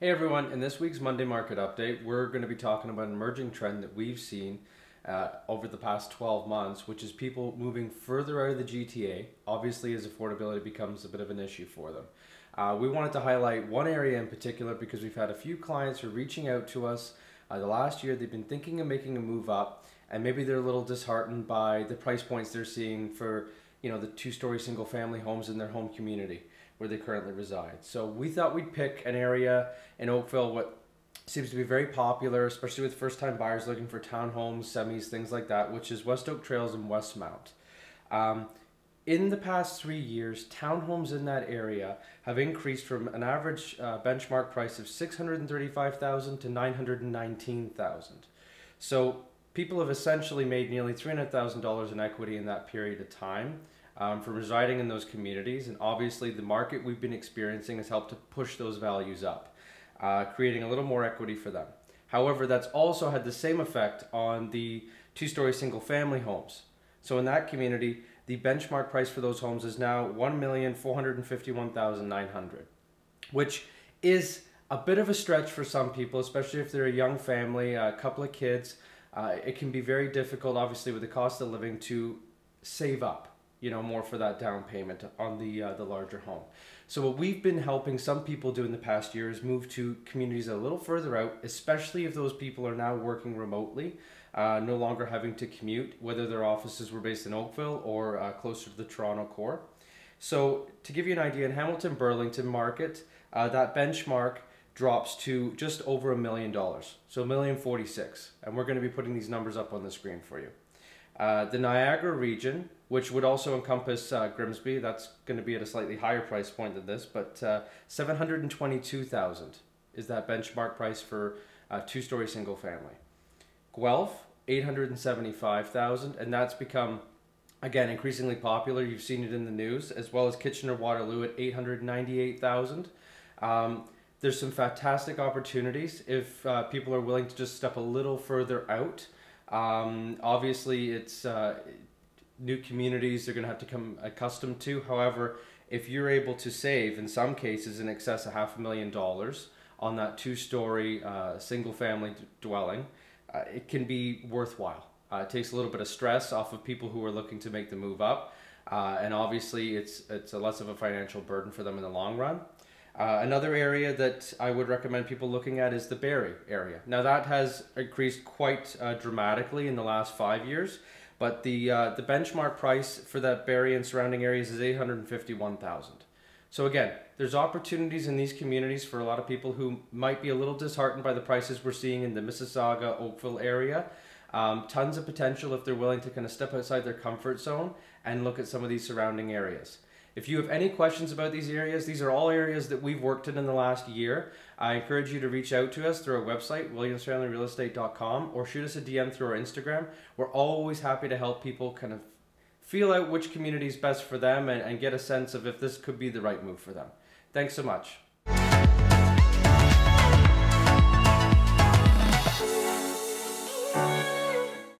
Hey everyone, in this week's Monday Market Update, we're going to be talking about an emerging trend that we've seen over the past 12 months, which is people moving further out of the GTA, obviously as affordability becomes a bit of an issue for them. We wanted to highlight one area in particular because we've had a few clients who are reaching out to us the last year. They've been thinking of making a move up, and maybe they're a little disheartened by the price points they're seeing for the two-story single-family homes in their home community where they currently reside. So we thought we'd pick an area in Oakville what seems to be very popular, especially with first-time buyers looking for townhomes, semis, things like that, which is West Oak Trails and Westmount. In the past 3 years, townhomes in that area have increased from an average benchmark price of $635,000 to $919,000. So people have essentially made nearly $300,000 in equity in that period of time from residing in those communities, and obviously the market we've been experiencing has helped to push those values up, creating a little more equity for them. However, that's also had the same effect on the two-story single-family homes. So in that community, the benchmark price for those homes is now $1,451,900, which is a bit of a stretch for some people, especially if they're a young family, a couple of kids. It can be very difficult, obviously, with the cost of living to save up more for that down payment on the larger home. So what we've been helping some people do in the past year is move to communities a little further out, especially if those people are now working remotely, no longer having to commute, whether their offices were based in Oakville or closer to the Toronto core. So to give you an idea, in Hamilton Burlington market, that benchmark drops to just over $1 million, so $1,046,000, and we're going to be putting these numbers up on the screen for you. The Niagara region, which would also encompass Grimsby, that's going to be at a slightly higher price point than this, but $722,000 is that benchmark price for two-story single family. Guelph, $875,000, and that's become, again, increasingly popular. You've seen it in the news, as well as Kitchener-Waterloo at $898,000. There's some fantastic opportunities if people are willing to just step a little further out. Obviously, it's new communities they're going to have to become accustomed to. However, if you're able to save, in some cases, in excess of $500,000 on that two-story single-family dwelling, it can be worthwhile. It takes a little bit of stress off of people who are looking to make the move up, and obviously it's a less of a financial burden for them in the long run. Another area that I would recommend people looking at is the Barrie area. Now that has increased quite dramatically in the last 5 years, but the benchmark price for that Barrie and surrounding areas is $851,000. So again, there's opportunities in these communities for a lot of people who might be a little disheartened by the prices we're seeing in the Mississauga, Oakville area. Tons of potential if they're willing to kind of step outside their comfort zone and look at some of these surrounding areas. If you have any questions about these areas, these are all areas that we've worked in the last year. I encourage you to reach out to us through our website, williamsfamilyrealestate.com, or shoot us a DM through our Instagram. We're always happy to help people kind of feel out which community is best for them and get a sense of if this could be the right move for them. Thanks so much.